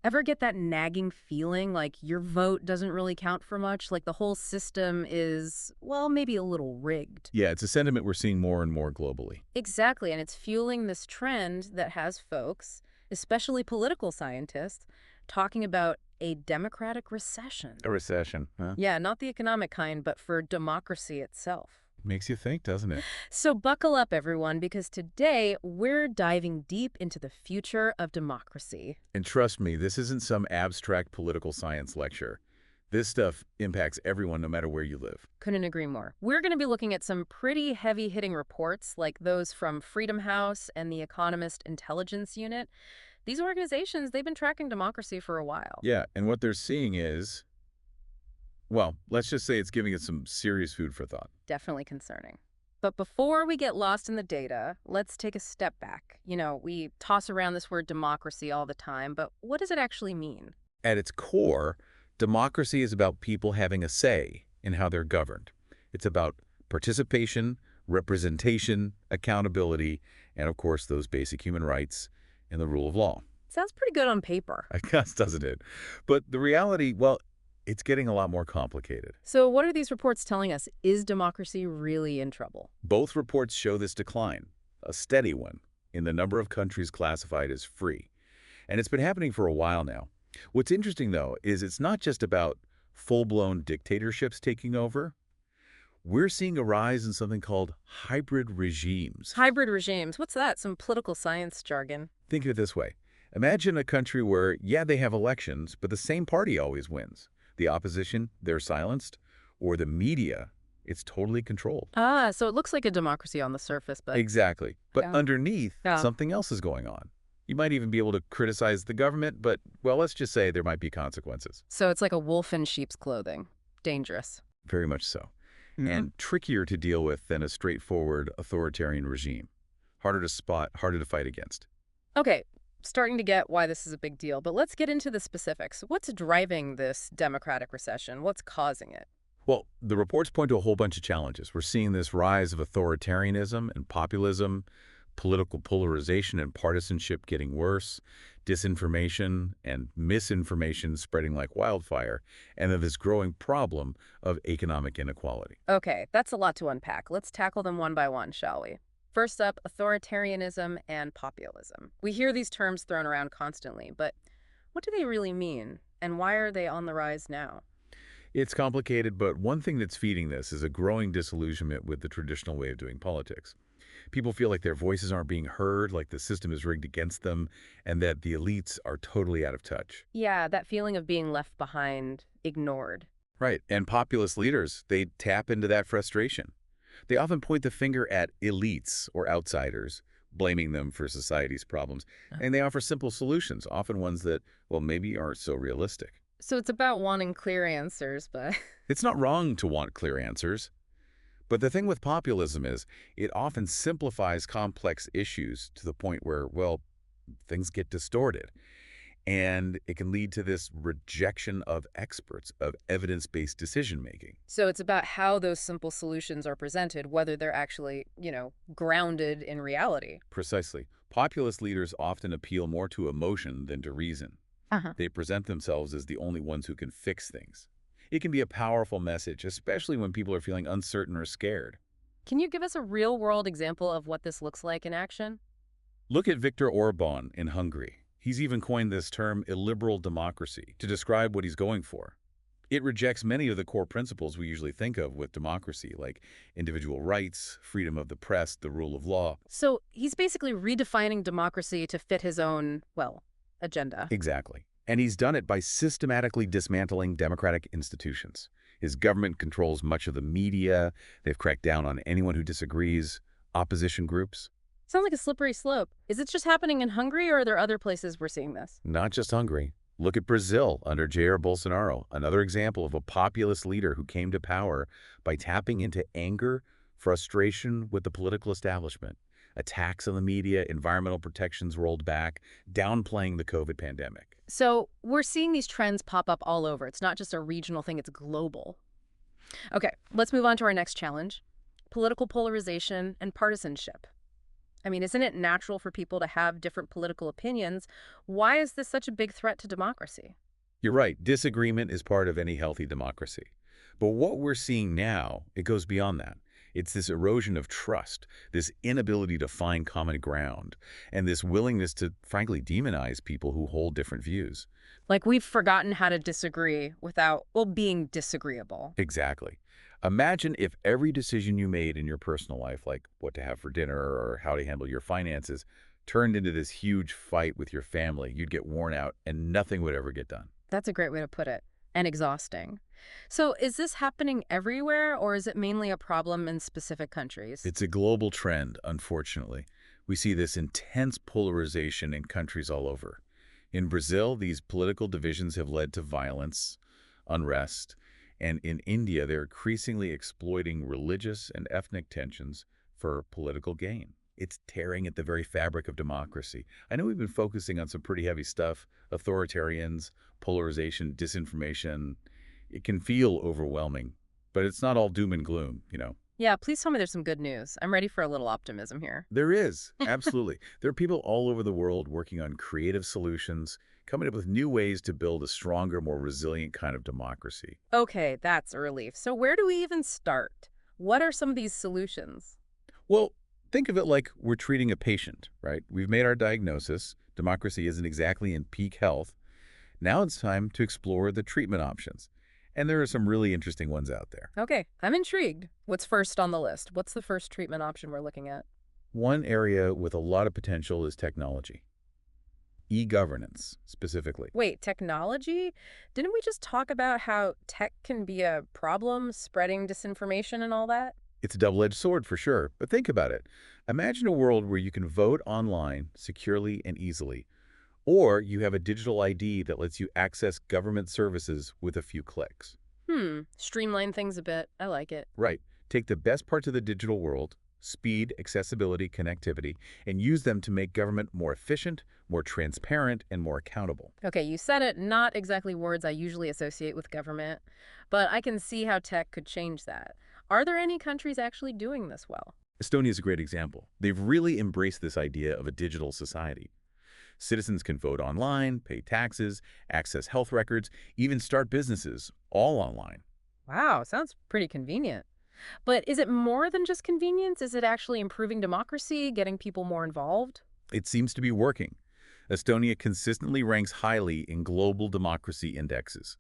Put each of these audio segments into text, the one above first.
Ever get that nagging feeling like your vote doesn't really count for much? Like the whole system is, well, maybe a little rigged. Yeah, it's a sentiment we're seeing more and more globally. Exactly, and it's fueling this trend that has folks, especially political scientists, talking about a democratic recession. A recession, huh? Yeah, not the economic kind, but for democracy itself. Makes you think, doesn't it? So buckle up, everyone, because today we're diving deep into the future of democracy. And trust me, this isn't some abstract political science lecture. This stuff impacts everyone no matter where you live. Couldn't agree more. We're going to be looking at some pretty heavy-hitting reports like those from Freedom House and the Economist Intelligence Unit. These organizations, they've been tracking democracy for a while. Yeah, and what they're seeing is, well, let's just say it's giving it some serious food for thought. Definitely concerning. But before we get lost in the data, let's take a step back. We toss around this word democracy all the time, but what does it actually mean? At its core, democracy is about people having a say in how they're governed. It's about participation, representation, accountability, and of course those basic human rights and the rule of law. Sounds pretty good on paper. I guess, doesn't it? But the reality, well, it's getting a lot more complicated. So what are these reports telling us? Is democracy really in trouble? Both reports show this decline, a steady one, in the number of countries classified as free. And it's been happening for a while now. What's interesting, though, is it's not just about full-blown dictatorships taking over. We're seeing a rise in something called hybrid regimes. Hybrid regimes, what's that? Some political science jargon. Think of it this way. Imagine a country where, yeah, they have elections, but the same party always wins. The opposition, they're silenced, or the media, it's totally controlled. Ah, so it looks like a democracy on the surface, but Exactly. But yeah. underneath, Yeah. something else is going on. You might even be able to criticize the government, but, well, let's just say there might be consequences. So it's like a wolf in sheep's clothing. Dangerous. Very much so. Mhm. And trickier to deal with than a straightforward authoritarian regime. Harder to spot, harder to fight against. Okay, starting to get why this is a big deal, but let's get into the specifics. What's driving this democratic recession? What's causing it? Well, the reports point to a whole bunch of challenges. We're seeing this rise of authoritarianism and populism, political polarization and partisanship getting worse, disinformation and misinformation spreading like wildfire, and then this growing problem of economic inequality. Okay, that's a lot to unpack. Let's tackle them one by one, shall we? First up, authoritarianism and populism. We hear these terms thrown around constantly, but what do they really mean? And why are they on the rise now? It's complicated, but one thing that's feeding this is a growing disillusionment with the traditional way of doing politics. People feel like their voices aren't being heard, like the system is rigged against them, and that the elites are totally out of touch. Yeah, that feeling of being left behind, ignored. Right, and populist leaders, they tap into that frustration. They often point the finger at elites or outsiders, blaming them for society's problems, and they offer simple solutions, often ones that, well, maybe aren't so realistic. So it's about wanting clear answers, but It's not wrong to want clear answers. But the thing with populism is it often simplifies complex issues to the point where, well, things get distorted. And it can lead to this rejection of experts, of evidence-based decision-making. so it's about how those simple solutions are presented, whether they're actually, grounded in reality. Precisely. Populist leaders often appeal more to emotion than to reason. Uh-huh. They present themselves as the only ones who can fix things. It can be a powerful message, especially when people are feeling uncertain or scared. Can you give us a real-world example of what this looks like in action? Look at Viktor Orban in Hungary. He's even coined this term illiberal democracy to describe what he's going for. It rejects many of the core principles we usually think of with democracy, like individual rights, freedom of the press, the rule of law. So he's basically redefining democracy to fit his own, agenda. Exactly. And he's done it by systematically dismantling democratic institutions. His government controls much of the media. They've cracked down on anyone who disagrees, opposition groups. Sounds like a slippery slope. Is it just happening in Hungary, or are there other places we're seeing this? Not just Hungary. Look at Brazil under Jair Bolsonaro, another example of a populist leader who came to power by tapping into anger, frustration with the political establishment. Attacks on the media, environmental protections rolled back, downplaying the COVID pandemic. So we're seeing these trends pop up all over. It's not just a regional thing, it's global. Okay, let's move on to our next challenge, political polarization and partisanship. I mean, isn't it natural for people to have different political opinions? Why is this such a big threat to democracy? You're right, disagreement is part of any healthy democracy. But what we're seeing now, it goes beyond that. It's this erosion of trust, this inability to find common ground, and this willingness to, frankly, demonize people who hold different views. Like we've forgotten how to disagree without, well, being disagreeable. Exactly. Imagine if every decision you made in your personal life, like what to have for dinner or how to handle your finances, turned into this huge fight with your family. You'd get worn out and nothing would ever get done. That's a great way to put it. And exhausting. So is this happening everywhere or is it mainly a problem in specific countries? It's a global trend, unfortunately. We see this intense polarization in countries all over. In Brazil, these political divisions have led to violence, unrest, and in India, they're increasingly exploiting religious and ethnic tensions for political gain. It's tearing at the very fabric of democracy. I know we've been focusing on some pretty heavy stuff, authoritarians, polarization, disinformation. It can feel overwhelming, but it's not all doom and gloom. Yeah, please tell me there's some good news. I'm ready for a little optimism here. There is, absolutely. There are people all over the world working on creative solutions, coming up with new ways to build a stronger, more resilient kind of democracy. Okay, that's a relief. So where do we even start? What are some of these solutions? Well, think of it like we're treating a patient, right? We've made our diagnosis. Democracy isn't exactly in peak health. Now it's time to explore the treatment options. And there are some really interesting ones out there. Okay, I'm intrigued. What's first on the list? What's the first treatment option we're looking at? One area with a lot of potential is technology. E-governance, specifically. Wait, technology? Didn't we just talk about how tech can be a problem, spreading disinformation and all that? It's a double-edged sword for sure, but think about it. Imagine a world where you can vote online securely and easily, or you have a digital ID that lets you access government services with a few clicks. Streamline things a bit. I like it. Right. Take the best parts of the digital world, speed, accessibility, connectivity, and use them to make government more efficient, more transparent, and more accountable. Okay, you said it, not exactly words I usually associate with government, but I can see how tech could change that. Are there any countries actually doing this well? Estonia is a great example. They've really embraced this idea of a digital society. Citizens can vote online, pay taxes, access health records, even start businesses, all online. Wow, sounds pretty convenient. But is it more than just convenience? Is it actually improving democracy, getting people more involved? It seems to be working. Estonia consistently ranks highly in global democracy indexes.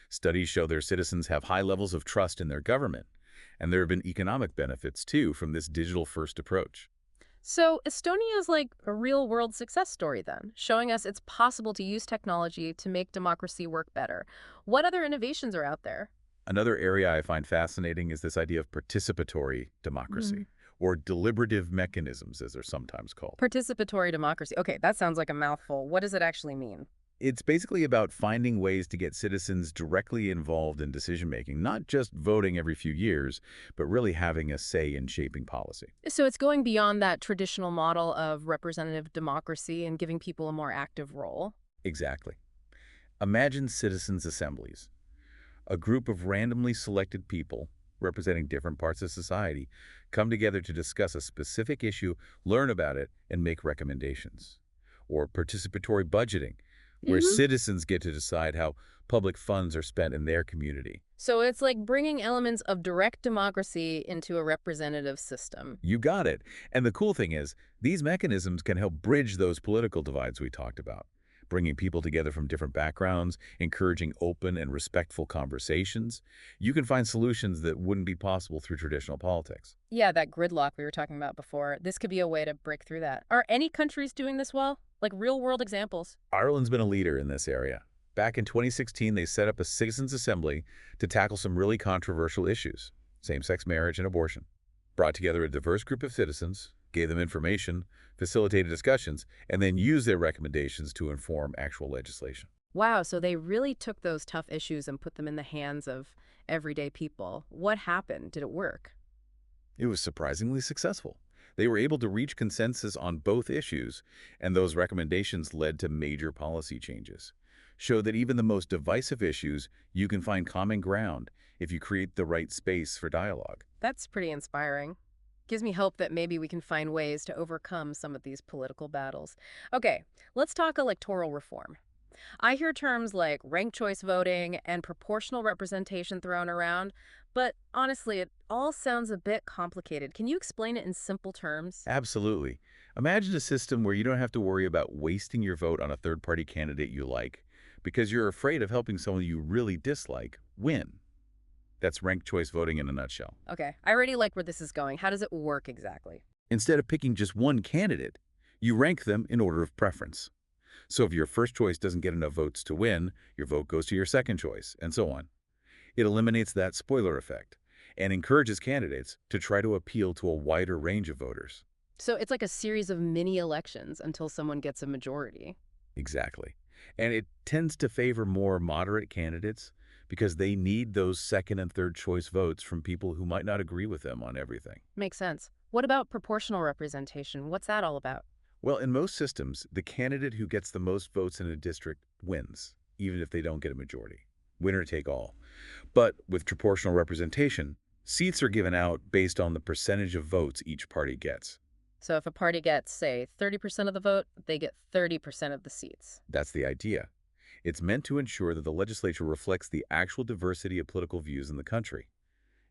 Studies show their citizens have high levels of trust in their government, and there have been economic benefits, too, from this digital-first approach. So Estonia is like a real-world success story then, showing us it's possible to use technology to make democracy work better. What other innovations are out there? Another area I find fascinating is this idea of participatory democracy, or deliberative mechanisms, as they're sometimes called. Participatory democracy. Okay, that sounds like a mouthful. What does it actually mean? It's basically about finding ways to get citizens directly involved in decision-making, not just voting every few years, but really having a say in shaping policy. So it's going beyond that traditional model of representative democracy and giving people a more active role. Exactly. Imagine citizens' assemblies, a group of randomly selected people representing different parts of society come together to discuss a specific issue, learn about it, and make recommendations. Or participatory budgeting, where citizens get to decide how public funds are spent in their community. So it's like bringing elements of direct democracy into a representative system. You got it. And the cool thing is, these mechanisms can help bridge those political divides we talked about, bringing people together from different backgrounds, encouraging open and respectful conversations. You can find solutions that wouldn't be possible through traditional politics. Yeah, that gridlock we were talking about before. This could be a way to break through that. Are any countries doing this well? Like real-world examples? Ireland's been a leader in this area. Back in 2016, they set up a citizens' assembly to tackle some really controversial issues, same-sex marriage and abortion. Brought together a diverse group of citizens, gave them information, facilitated discussions, and then used their recommendations to inform actual legislation. Wow, so they really took those tough issues and put them in the hands of everyday people. What happened? Did it work? It was surprisingly successful. They were able to reach consensus on both issues, and those recommendations led to major policy changes. Show that even the most divisive issues, you can find common ground if you create the right space for dialogue. That's pretty inspiring. Gives me hope that maybe we can find ways to overcome some of these political battles. Okay, let's talk electoral reform. I hear terms like ranked choice voting and proportional representation thrown around, but honestly, it all sounds a bit complicated. Can you explain it in simple terms? Absolutely. Imagine a system where you don't have to worry about wasting your vote on a third-party candidate you like because you're afraid of helping someone you really dislike win. That's ranked choice voting in a nutshell. Okay, I already like where this is going. How does it work exactly? Instead of picking just one candidate, you rank them in order of preference. So if your first choice doesn't get enough votes to win, your vote goes to your second choice, and so on. It eliminates that spoiler effect and encourages candidates to try to appeal to a wider range of voters. So it's like a series of mini elections until someone gets a majority. Exactly. And it tends to favor more moderate candidates because they need those second and third choice votes from people who might not agree with them on everything. Makes sense. What about proportional representation? What's that all about? Well, in most systems, the candidate who gets the most votes in a district wins, even if they don't get a majority. Winner take all. But with proportional representation, seats are given out based on the percentage of votes each party gets. So if a party gets, say, 30% of the vote, they get 30% of the seats. That's the idea. It's meant to ensure that the legislature reflects the actual diversity of political views in the country.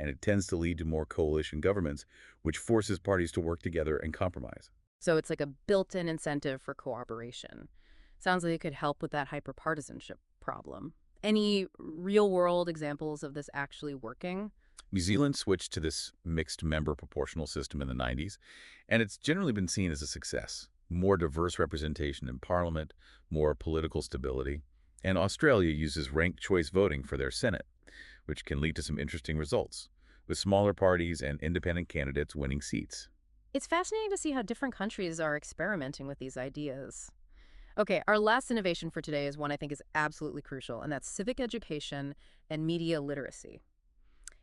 And it tends to lead to more coalition governments, which forces parties to work together and compromise. So it's like a built-in incentive for cooperation. Sounds like it could help with that hyperpartisanship problem. Any real-world examples of this actually working? New Zealand switched to this mixed member proportional system in the 90s, and it's generally been seen as a success. More diverse representation in parliament, more political stability. And Australia uses ranked choice voting for their Senate, which can lead to some interesting results, with smaller parties and independent candidates winning seats. It's fascinating to see how different countries are experimenting with these ideas. Okay, our last innovation for today is one I think is absolutely crucial, and that's civic education and media literacy.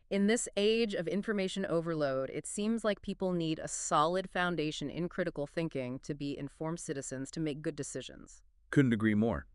In this age of information overload, it seems like people need a solid foundation in critical thinking to be informed citizens to make good decisions. Couldn't agree more.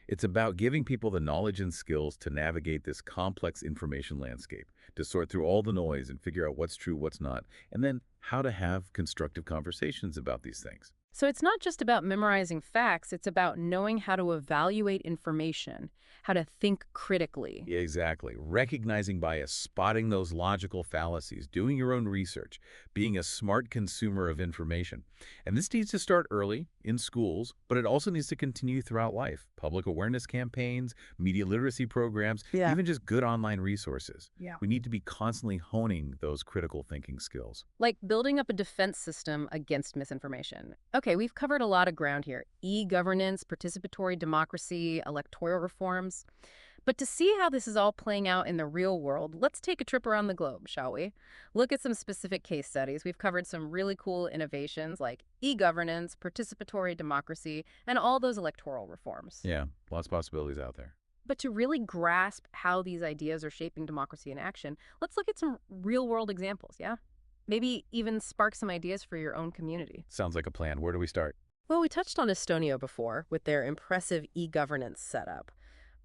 It's about giving people the knowledge and skills to navigate this complex information landscape, to sort through all the noise and figure out what's true, what's not, and then how to have constructive conversations about these things. So it's not just about memorizing facts, it's about knowing how to evaluate information, how to think critically. Yeah, exactly. Recognizing bias, spotting those logical fallacies, doing your own research, being a smart consumer of information. And this needs to start early in schools, but it also needs to continue throughout life. Public awareness campaigns, media literacy programs, Yeah. even just good online resources. Yeah. We need to be constantly honing those critical thinking skills. Like building up a defense system against misinformation. Okay, we've covered a lot of ground here. E-governance, participatory democracy, electoral reforms. But to see how this is all playing out in the real world, let's take a trip around the globe, shall we? Look at some specific case studies. We've covered some really cool innovations like e-governance, participatory democracy, and all those electoral reforms. Yeah, lots of possibilities out there. But to really grasp how these ideas are shaping democracy in action, let's look at some real-world examples, yeah? Maybe even spark some ideas for your own community. Sounds like a plan. Where do we start? Well, we touched on Estonia before with their impressive e-governance setup.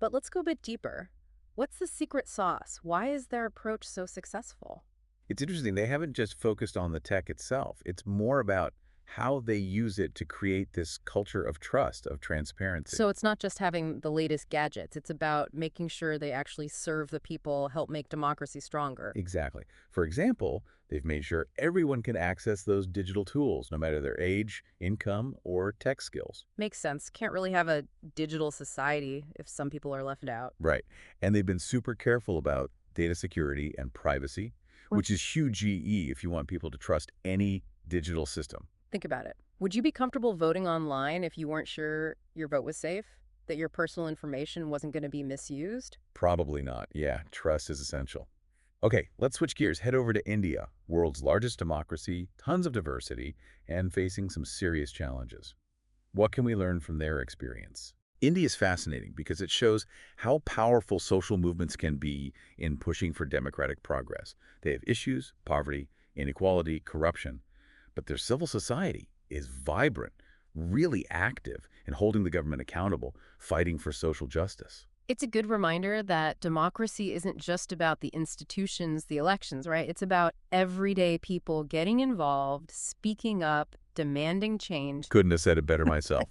But let's go a bit deeper. What's the secret sauce? Why is their approach so successful? It's interesting. They haven't just focused on the tech itself. It's more about how they use it to create this culture of trust, of transparency. So it's not just having the latest gadgets. It's about making sure they actually serve the people, help make democracy stronger. Exactly. For example, they've made sure everyone can access those digital tools, no matter their age, income, or tech skills. Makes sense. Can't really have a digital society if some people are left out. Right. And they've been super careful about data security and privacy, which is huge GE if you want people to trust any digital system. Think about it. Would you be comfortable voting online if you weren't sure your vote was safe? That your personal information wasn't going to be misused? Probably not. Yeah, trust is essential. Okay, let's switch gears. Head over to India, world's largest democracy, tons of diversity, and facing some serious challenges. What can we learn from their experience? India is fascinating because it shows how powerful social movements can be in pushing for democratic progress. They have issues, poverty, inequality, corruption, but their civil society is vibrant, really active in holding the government accountable, fighting for social justice. It's a good reminder that democracy isn't just about the institutions, the elections, right? It's about everyday people getting involved, speaking up, demanding change. Couldn't have said it better myself.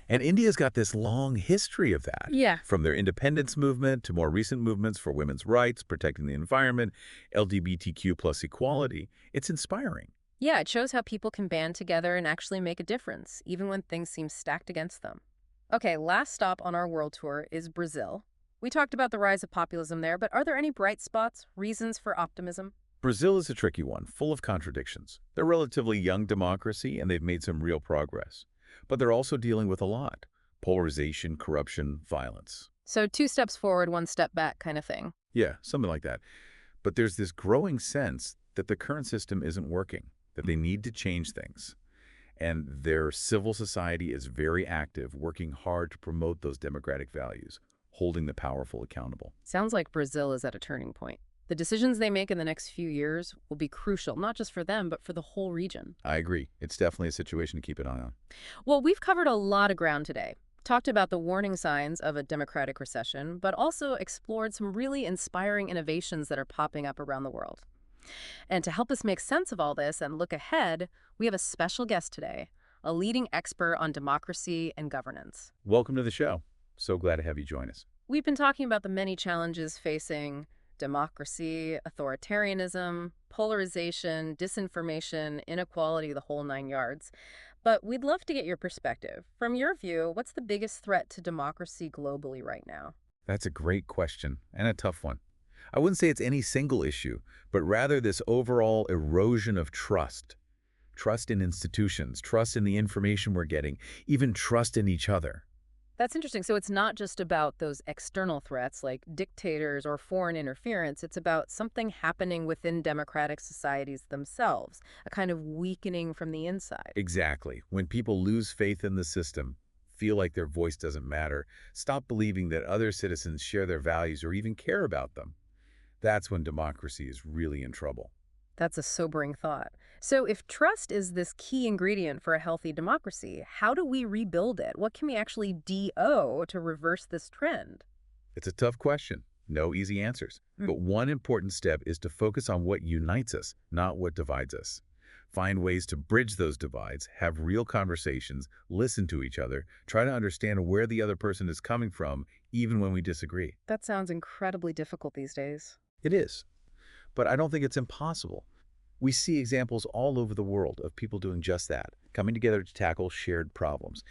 And India's got this long history of that, Yeah. from their independence movement to more recent movements for women's rights, protecting the environment, LGBTQ plus equality. It's inspiring. Yeah, it shows how people can band together and actually make a difference, even when things seem stacked against them. Okay, last stop on our world tour is Brazil. We talked about the rise of populism there, but are there any bright spots, reasons for optimism? Brazil is a tricky one, full of contradictions. They're a relatively young democracy, and they've made some real progress. But they're also dealing with a lot: polarization, corruption, violence. So 2 steps forward, 1 step back kind of thing. Yeah, something like that. But there's this growing sense that the current system isn't working, that they need to change things. And their civil society is very active, working hard to promote those democratic values, holding the powerful accountable. Sounds like Brazil is at a turning point. The decisions they make in the next few years will be crucial, not just for them, but for the whole region. I agree. It's definitely a situation to keep an eye on. Well, we've covered a lot of ground today. Talked about the warning signs of a democratic recession, but also explored some really inspiring innovations that are popping up around the world. And to help us make sense of all this and look ahead, we have a special guest today, a leading expert on democracy and governance. Welcome to the show. So glad to have you join us. We've been talking about the many challenges facing democracy, authoritarianism, polarization, disinformation, inequality, the whole 9 yards. But we'd love to get your perspective. From your view, what's the biggest threat to democracy globally right now? That's a great question and a tough one. I wouldn't say it's any single issue, but rather this overall erosion of trust. Trust in institutions, trust in the information we're getting, even trust in each other. That's interesting. So it's not just about those external threats like dictators or foreign interference. It's about something happening within democratic societies themselves, a kind of weakening from the inside. Exactly. When people lose faith in the system, feel like their voice doesn't matter, stop believing that other citizens share their values or even care about them, that's when democracy is really in trouble. That's a sobering thought. So if trust is this key ingredient for a healthy democracy, how do we rebuild it? What can we actually do to reverse this trend? It's a tough question. No easy answers. But one important step is to focus on what unites us, not what divides us. Find ways to bridge those divides, have real conversations, listen to each other, try to understand where the other person is coming from, even when we disagree. That sounds incredibly difficult these days. It is. But I don't think it's impossible. We see examples all over the world of people doing just that, coming together to tackle shared problems.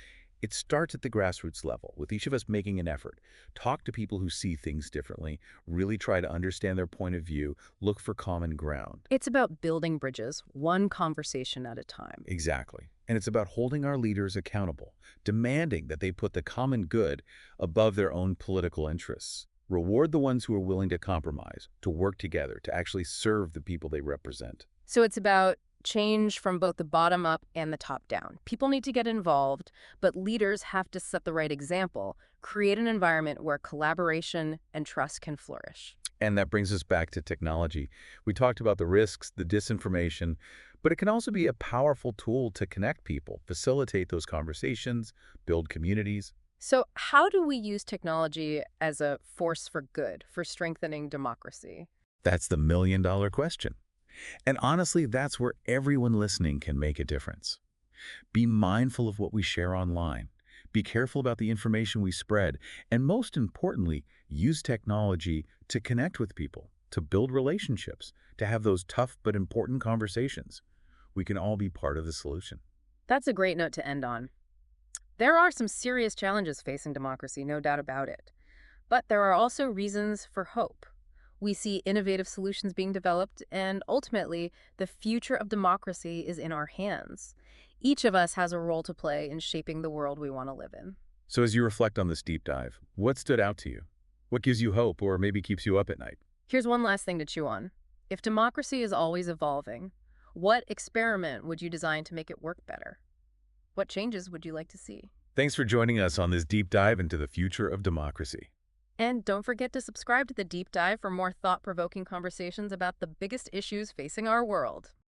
It starts at the grassroots level, with each of us making an effort. Talk to people who see things differently, really try to understand their point of view, look for common ground. It's about building bridges, one conversation at a time. Exactly. And it's about holding our leaders accountable, demanding that they put the common good above their own political interests. Reward the ones who are willing to compromise, to work together, to actually serve the people they represent. So it's about change from both the bottom up and the top down. People need to get involved, but leaders have to set the right example, create an environment where collaboration and trust can flourish. And that brings us back to technology. We talked about the risks, the disinformation, but it can also be a powerful tool to connect people, facilitate those conversations, build communities. So how do we use technology as a force for good, for strengthening democracy? That's the million-dollar question. And honestly, that's where everyone listening can make a difference. Be mindful of what we share online. Be careful about the information we spread. And most importantly, use technology to connect with people, to build relationships, to have those tough but important conversations. We can all be part of the solution. That's a great note to end on. There are some serious challenges facing democracy, no doubt about it. But there are also reasons for hope. We see innovative solutions being developed, and ultimately, the future of democracy is in our hands. Each of us has a role to play in shaping the world we want to live in. So as you reflect on this deep dive, what stood out to you? What gives you hope or maybe keeps you up at night? Here's one last thing to chew on. If democracy is always evolving, what experiment would you design to make it work better? What changes would you like to see? Thanks for joining us on this deep dive into the future of democracy. And don't forget to subscribe to The Deep Dive for more thought-provoking conversations about the biggest issues facing our world.